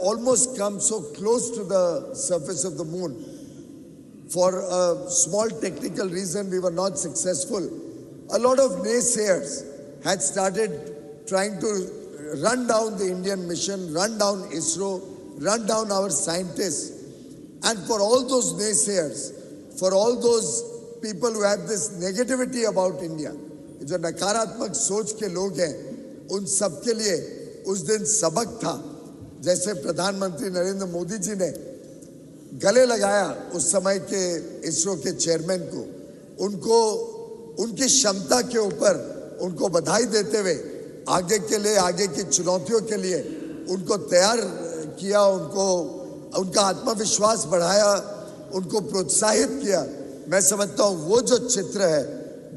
almost come so close to the surface of the moon. For a small technical reason, we were not successful. A lot of naysayers had started trying to run down the Indian mission, run down ISRO, run down our scientists. And for all those naysayers, for all those people who have this negativity about India, जो नकारात्मक सोच के लोग हैं, उन सब के लिए उस दिन सबक था. जैसे प्रधानमंत्री नरेंद्र मोदी जी ने गले लगाया उस समय के इसरो के चेयरमैन को, उनको उनकी क्षमता के ऊपर उनको बधाई देते हुए आगे के लिए, आगे की चुनौतियों के लिए उनको तैयार किया, उनको उनका आत्मविश्वास बढ़ाया, उनको प्रोत्साहित किया. मैं समझता हूँ वो जो चित्र है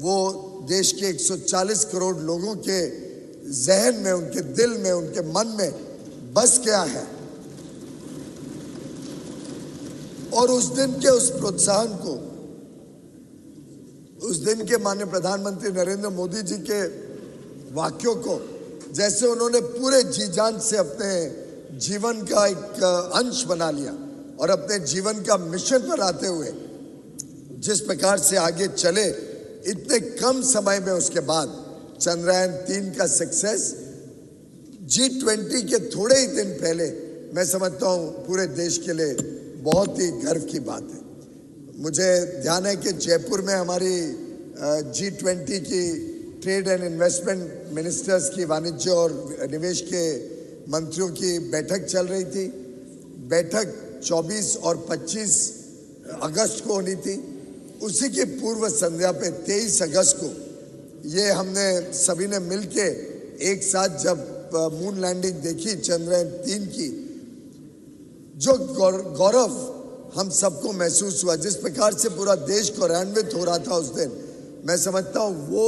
वो देश के 140 करोड़ लोगों के जहन में, उनके दिल में, उनके मन में बस गया है. और उस दिन के उस प्रोत्साहन को, उस दिन के माननीय प्रधानमंत्री नरेंद्र मोदी जी के वाक्यों को, जैसे उन्होंने पूरे जी जान से अपने जीवन का एक अंश बना लिया और अपने जीवन का मिशन पर आते हुए जिस प्रकार से आगे चले, इतने कम समय में उसके बाद चंद्रयान 3 का सक्सेस, G20 के थोड़े ही दिन पहले, मैं समझता हूँ पूरे देश के लिए बहुत ही गर्व की बात है. मुझे ध्यान है कि जयपुर में हमारी G20 की ट्रेड एंड इन्वेस्टमेंट मिनिस्टर्स की, वाणिज्य और निवेश के मंत्रियों की बैठक चल रही थी. बैठक 24 और 25 अगस्त को होनी थी. उसी की पूर्व संध्या पे 23 अगस्त को ये हमने सभी ने मिलके एक साथ जब मून लैंडिंग देखी चंद्रयान 3 की, जो गौरव हम सबको महसूस हुआ, जिस प्रकार से पूरा देश गौरवान्वित हो रहा था उस दिन, मैं समझता हूँ वो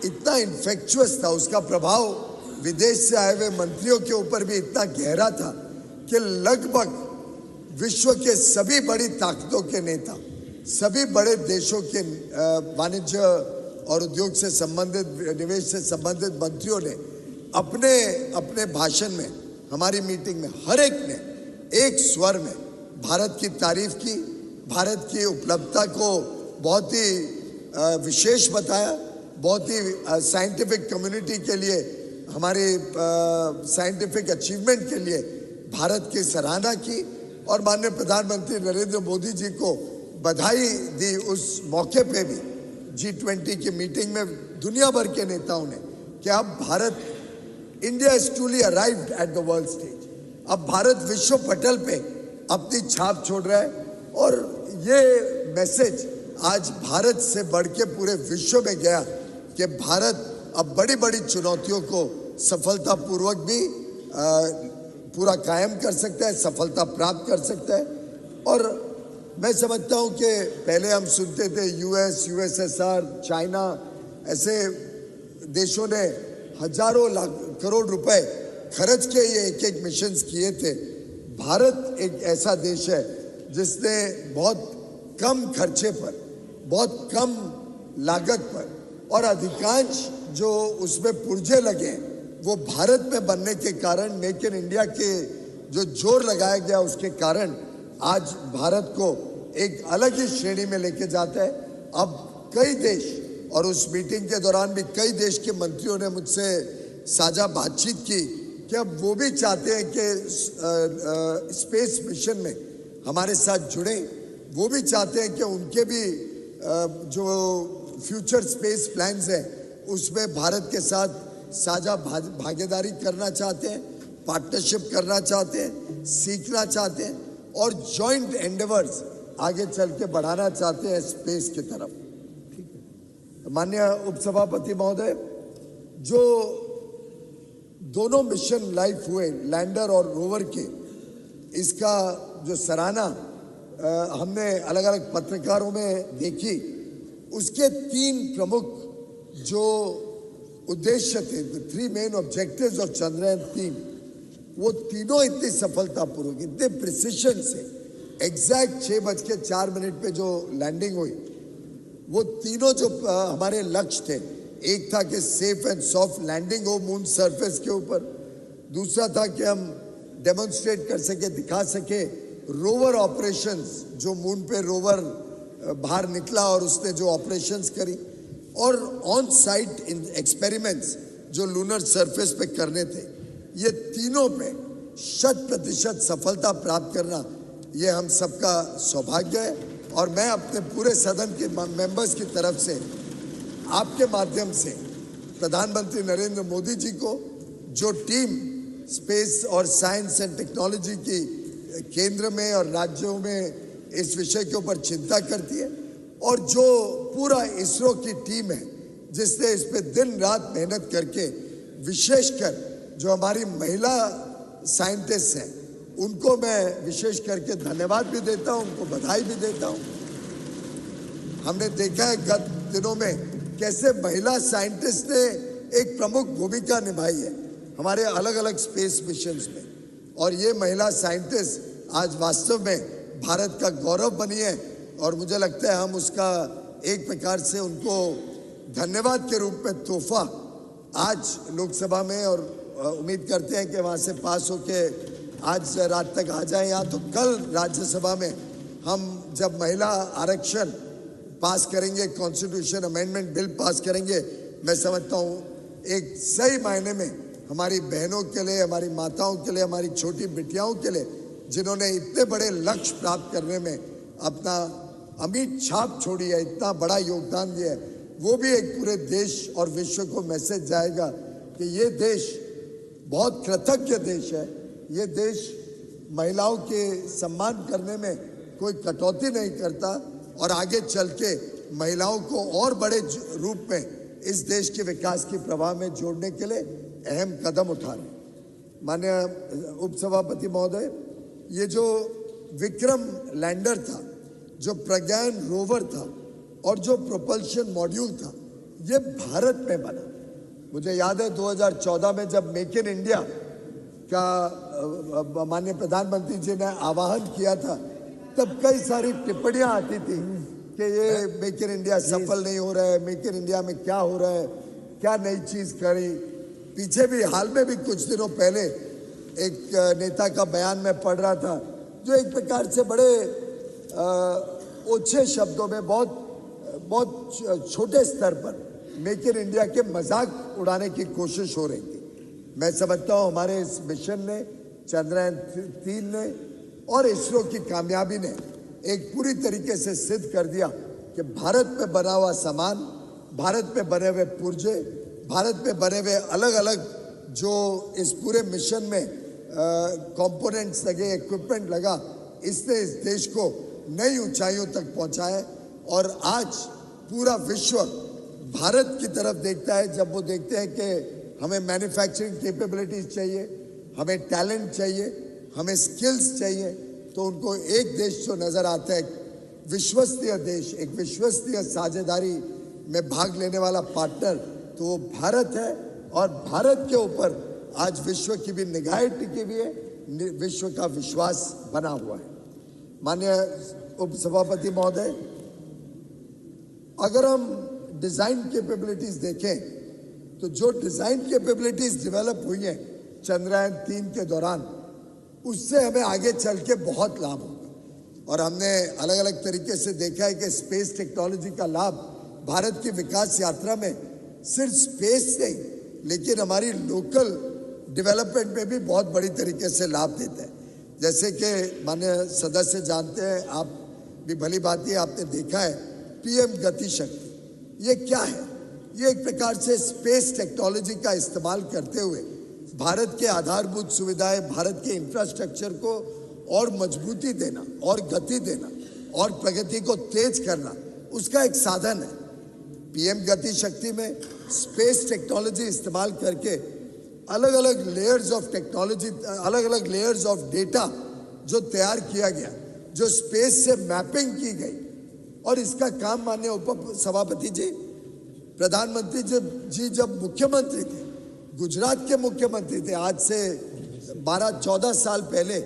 इतना इन्फेक्चुअस था, उसका प्रभाव विदेश से आए हुए मंत्रियों के ऊपर भी इतना गहरा था कि लगभग विश्व के सभी बड़ी ताकतों के नेता, सभी बड़े देशों के वाणिज्य और उद्योग से संबंधित, निवेश से संबंधित मंत्रियों ने अपने अपने भाषण में, हमारी मीटिंग में हर एक ने एक स्वर में भारत की तारीफ की, भारत की उपलब्धता को बहुत ही विशेष बताया, बहुत ही साइंटिफिक कम्युनिटी के लिए, हमारी साइंटिफिक अचीवमेंट के लिए भारत की सराहना की और माननीय प्रधानमंत्री नरेंद्र मोदी जी को बधाई दी. उस मौके पे भी G20 की मीटिंग में दुनिया भर के नेताओं ने कि अब Bharat, India is truly arrived at the world stage. अब भारत विश्व पटल पे अपनी छाप छोड़ रहा है और ये मैसेज आज भारत से बढ़ के पूरे विश्व में गया कि भारत अब बड़ी बड़ी चुनौतियों को सफलतापूर्वक भी पूरा कायम कर सकता है, सफलता प्राप्त कर सकता है. और मैं समझता हूँ कि पहले हम सुनते थे US, USSR, चाइना, ऐसे देशों ने हजारों लाख करोड़ रुपए खर्च के ये एक एक मिशंस किए थे. भारत एक ऐसा देश है जिसने बहुत कम खर्चे पर, बहुत कम लागत पर और अधिकांश जो उसमें पुर्जे लगे वो भारत में बनने के कारण, मेक इन इंडिया के जो जोर लगाया गया उसके कारण आज भारत को एक अलग ही श्रेणी में लेके जाता है. अब कई देश, और उस मीटिंग के दौरान भी कई देश के मंत्रियों ने मुझसे साझा बातचीत की कि अब वो भी चाहते हैं कि स्पेस मिशन में हमारे साथ जुड़े. वो भी चाहते हैं कि उनके भी जो फ्यूचर स्पेस प्लान्स हैं उसमें भारत के साथ साझा भागीदारी करना चाहते हैं, पार्टनरशिप करना चाहते हैं, सीखना चाहते हैं और जॉइंट एंडेवर्स आगे चल के बढ़ाना चाहते हैं स्पेस की तरफ. माननीय उपसभापति महोदय, जो दोनों मिशन लाइफ हुए, लैंडर और रोवर के, इसका जो सराहना हमने अलग अलग पत्रकारों में देखी, उसके 3 प्रमुख जो उद्देश्य थे, 3 मेन ऑब्जेक्टिव्स ऑफ चंद्रयान 3, वो तीनों इतनी सफलतापूर्वक, इतने प्रिसिशन से, एग्जैक्ट 6:04 पे जो लैंडिंग हुई, वो तीनों जो हमारे लक्ष्य थे, एक था कि सेफ एंड सॉफ्ट लैंडिंग हो मून सरफेस के ऊपर, दूसरा था कि हम डेमोन्स्ट्रेट कर सके, दिखा सके रोवर ऑपरेशंस, जो मून पे रोवर बाहर निकला और उसने जो ऑपरेशंस करी, और ऑन साइट एक्सपेरिमेंट्स जो लूनर सरफेस पे करने थे, ये तीनों पे 100% सफलता प्राप्त करना ये हम सबका सौभाग्य है। और मैं अपने पूरे सदन के मेंबर्स की तरफ से आपके माध्यम से प्रधानमंत्री नरेंद्र मोदी जी को, जो टीम स्पेस और साइंस एंड टेक्नोलॉजी की केंद्र में और राज्यों में इस विषय के ऊपर चिंता करती है, और जो पूरा इसरो की टीम है जिसने इस पे दिन रात मेहनत करके, विशेषकर जो हमारी महिला साइंटिस्ट हैं उनको मैं विशेष करके धन्यवाद भी देता हूं, उनको बधाई भी देता हूं। हमने देखा है गत दिनों में कैसे महिला साइंटिस्ट ने एक प्रमुख भूमिका निभाई है हमारे अलग अलग स्पेस मिशंस में, और ये महिला साइंटिस्ट आज वास्तव में भारत का गौरव बनी है। और मुझे लगता है हम उसका एक प्रकार से उनको धन्यवाद के रूप में तोहफा आज लोकसभा में, और उम्मीद करते हैं कि वहाँ से पास होके आज रात तक आ जाए, या तो कल राज्यसभा में हम जब महिला आरक्षण पास करेंगे, कॉन्स्टिट्यूशन अमेंडमेंट बिल पास करेंगे, मैं समझता हूँ एक सही मायने में हमारी बहनों के लिए, हमारी माताओं के लिए, हमारी छोटी बिटियाओं के लिए, जिन्होंने इतने बड़े लक्ष्य प्राप्त करने में अपना अमिट छाप छोड़ी है, इतना बड़ा योगदान दिया है, वो भी एक पूरे देश और विश्व को मैसेज जाएगा कि ये देश बहुत कृतज्ञ देश है। ये देश महिलाओं के सम्मान करने में कोई कटौती नहीं करता, और आगे चल के महिलाओं को और बड़े रूप में इस देश के विकास की प्रवाह में जोड़ने के लिए अहम कदम उठा रहे। माननीय उपसभापति महोदय, ये जो विक्रम लैंडर था, जो प्रज्ञान रोवर था, और जो प्रोपल्शन मॉड्यूल था, ये भारत में बना। मुझे याद है 2014 में जब मेक इन इंडिया का माननीय प्रधानमंत्री जी ने आह्वान किया था, तब कई सारी टिप्पणियां आती थी कि ये मेक इन इंडिया सफल नहीं हो रहा है, मेक इन इंडिया में क्या हो रहा है, क्या नई चीज करी। पीछे भी हाल में भी कुछ दिनों पहले एक नेता का बयान में पढ़ रहा था, जो एक प्रकार से बड़े ओछे शब्दों में, बहुत छोटे स्तर पर मेक इन इंडिया के मजाक उड़ाने की कोशिश हो रही थी। मैं समझता हूँ हमारे इस मिशन ने, चंद्रयान 3 ने और इसरो की कामयाबी ने एक पूरी तरीके से सिद्ध कर दिया कि भारत में बना हुआ सामान, भारत में बने हुए पुर्जे, भारत में बने हुए अलग अलग जो इस पूरे मिशन में कंपोनेंट्स लगे, इक्विपमेंट लगा, इसने इस देश को नई ऊंचाइयों तक पहुंचाया। और आज पूरा विश्व भारत की तरफ देखता है, जब वो देखते हैं कि हमें मैन्युफैक्चरिंग कैपेबिलिटीज चाहिए, हमें टैलेंट चाहिए, हमें स्किल्स चाहिए, तो उनको एक देश जो नजर आता है, विश्वसनीय देश, एक विश्वसनीय साझेदारी में भाग लेने वाला पार्टनर, तो वो भारत है। और भारत के ऊपर आज विश्व की भी निगाहें टिकी हुई है, विश्व का विश्वास बना हुआ है। माननीय उपसभापति महोदय, अगर हम डिजाइन कैपेबिलिटीज देखें, तो जो डिजाइन कैपेबिलिटीज डेवलप हुई हैं चंद्रयान 3 के दौरान, उससे हमें आगे चल के बहुत लाभ होगा। और हमने अलग अलग तरीके से देखा है कि स्पेस टेक्नोलॉजी का लाभ भारत की विकास यात्रा में सिर्फ स्पेस नहीं, लेकिन हमारी लोकल डेवलपमेंट में भी बहुत बड़ी तरीके से लाभ देता है। जैसे कि माननीय सदस्य जानते हैं, आप भी भली बात ही आपने देखा है, पीएम गति शक्ति, ये क्या है? ये एक प्रकार से स्पेस टेक्नोलॉजी का इस्तेमाल करते हुए भारत के आधारभूत सुविधाएं, भारत के इंफ्रास्ट्रक्चर को और मजबूती देना, और गति देना, और प्रगति को तेज करना, उसका एक साधन है। पीएम गति शक्ति में स्पेस टेक्नोलॉजी इस्तेमाल करके अलग अलग लेयर्स ऑफ टेक्नोलॉजी, अलग अलग लेयर्स ऑफ डेटा जो तैयार किया गया, जो स्पेस से मैपिंग की गई, और इसका काम माननीय उप सभापति जी, प्रधानमंत्री जी जब मुख्यमंत्री थे, गुजरात के मुख्यमंत्री थे, आज से 12-14 साल पहले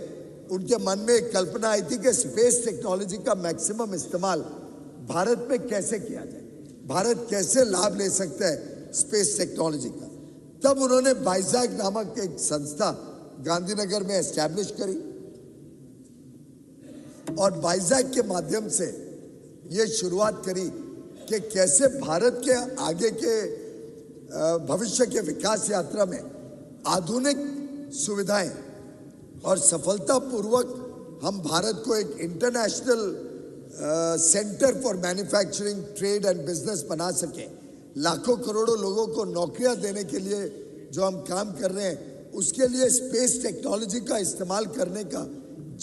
उनके मन में एक कल्पना आई थी कि स्पेस टेक्नोलॉजी का मैक्सिमम इस्तेमाल भारत में कैसे किया जाए, भारत कैसे लाभ ले सकता है स्पेस टेक्नोलॉजी का। तब उन्होंने बाइजैक नामक एक संस्था गांधीनगर में एस्टैब्लिश करी और वाइजैक के माध्यम से ये शुरुआत करी कि कैसे भारत के आगे के भविष्य के विकास यात्रा में आधुनिक सुविधाएं और सफलतापूर्वक हम भारत को एक international centre for manufacturing, trade and business बना सके। लाखों करोड़ों लोगों को नौकरियां देने के लिए जो हम काम कर रहे हैं, उसके लिए स्पेस टेक्नोलॉजी का इस्तेमाल करने का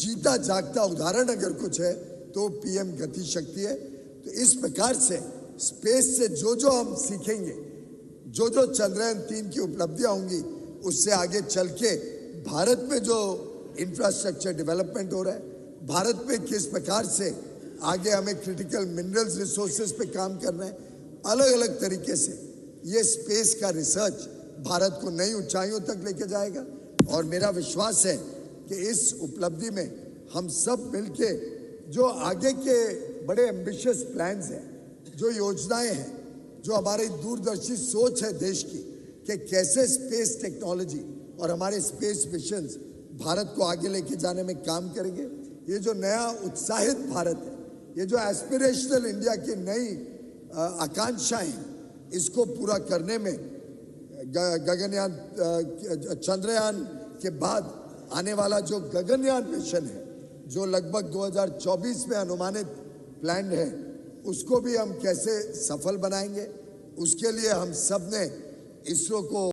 जीता जागता उदाहरण अगर कुछ है तो पीएम गति शक्ति है। तो इस प्रकार से स्पेस से जो हम सीखेंगे, जो चंद्रयान-3 की उपलब्धियां होंगी, उससे आगे चल के भारत में जो इंफ्रास्ट्रक्चर डेवलपमेंट हो रहा है, भारत में किस प्रकार से आगे हमें क्रिटिकल मिनरल्स रिसोर्सेज पे काम करना है, अलग अलग तरीके से ये स्पेस का रिसर्च भारत को नई ऊंचाइयों तक लेके जाएगा। और मेरा विश्वास है कि इस उपलब्धि में हम सब मिलके जो आगे के बड़े एम्बिशियस प्लान्स हैं, जो योजनाएं हैं, जो हमारी दूरदर्शी सोच है देश की कि कैसे स्पेस टेक्नोलॉजी और हमारे स्पेस मिशंस भारत को आगे लेके जाने में काम करेंगे। ये जो नया उत्साहित भारत है, ये जो एस्पिरेशनल इंडिया की नई आकांक्षाएं, इसको पूरा करने में गगनयान, चंद्रयान के बाद आने वाला जो गगनयान मिशन है, जो लगभग 2024 में अनुमानित प्लान है, उसको भी हम कैसे सफल बनाएंगे, उसके लिए हम सब ने इसरो को